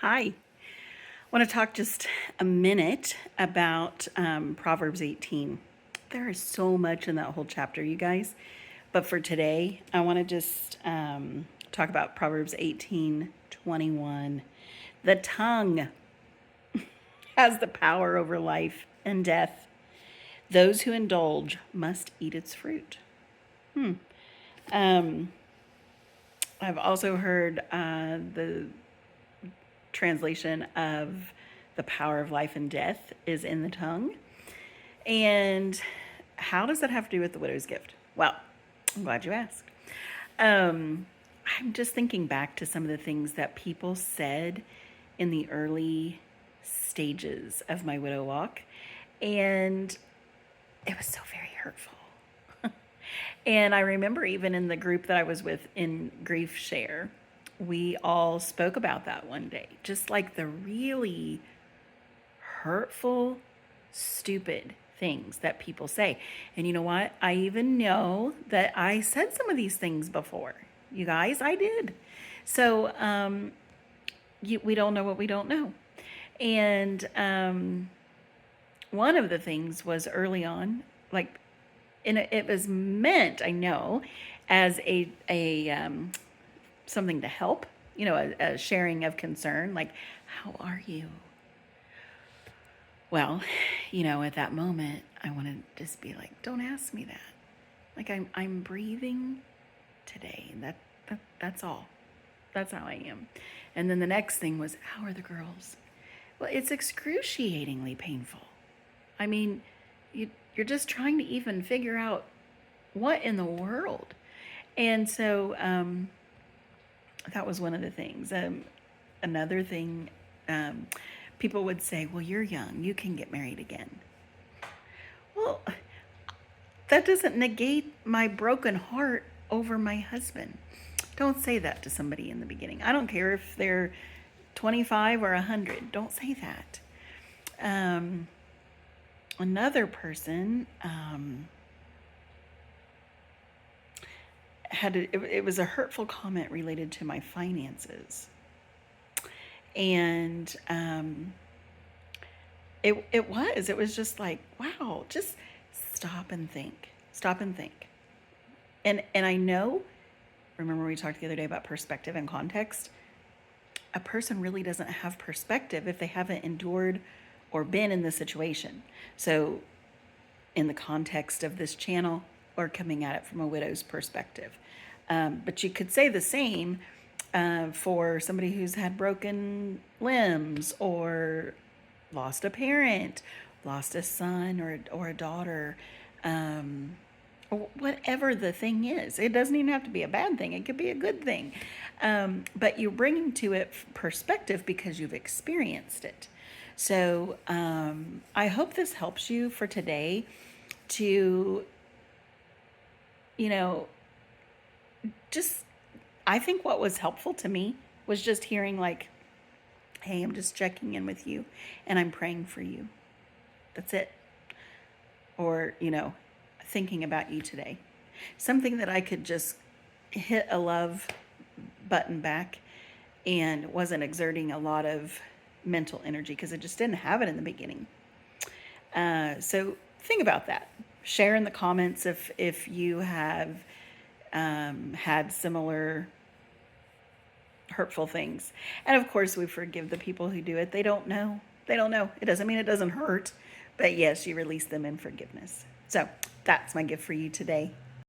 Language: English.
Hi. I want to talk just a minute about Proverbs 18. There is so much in that whole chapter, you guys. But for today, I want to just talk about Proverbs 18:21. The tongue has the power over life and death. Those who indulge must eat its fruit. Um, I've also heard the translation of the power of life and death is in the tongue. And how does that have to do with the widow's gift? Well, I'm glad you asked. Um, I'm just thinking back to some of the things that people said in the early stages of my widow walk, and it was so very hurtful. And I remember even in the group that I was with in Grief Share, we all spoke about that one day, just like the really hurtful, stupid things that people say. And you know what? I even know that I said some of these things before. You guys, I did. So we don't know what we don't know. And one of the things was early on, like, and it was meant, I know, as a something to help, a sharing of concern, like, how are you? Well, at that moment, I want to just be like, don't ask me that. Like, I'm breathing today. That's all. That's how I am. And then the next thing was, how are the girls? Well, it's excruciatingly painful. I mean, you're just trying to even figure out what in the world. And so that was one of the things. Another thing, people would say, well, you're young, you can get married again. Well, that doesn't negate my broken heart over my husband. Don't say that to somebody in the beginning. I don't care if they're 25 or 100. Don't say that. Another person it was a hurtful comment related to my finances. And it was just like, wow, just stop and think. And I know, remember we talked the other day about perspective and context? A person really doesn't have perspective if they haven't endured or been in the situation. So in the context of this channel, or coming at it from a widow's perspective. But you could say the same for somebody who's had broken limbs or lost a parent, lost a son or a daughter, or whatever the thing is. It doesn't even have to be a bad thing. It could be a good thing. But you're bringing to it perspective because you've experienced it. So I hope this helps you for today to, just, I think what was helpful to me was just hearing like, hey, I'm just checking in with you and I'm praying for you. That's it. Or, thinking about you today. Something that I could just hit a love button back and wasn't exerting a lot of mental energy because I just didn't have it in the beginning. So think about that. Share in the comments if you have had similar hurtful things. And of course, we forgive the people who do it. They don't know. It doesn't mean it doesn't hurt. But yes, you release them in forgiveness. So that's my gift for you today.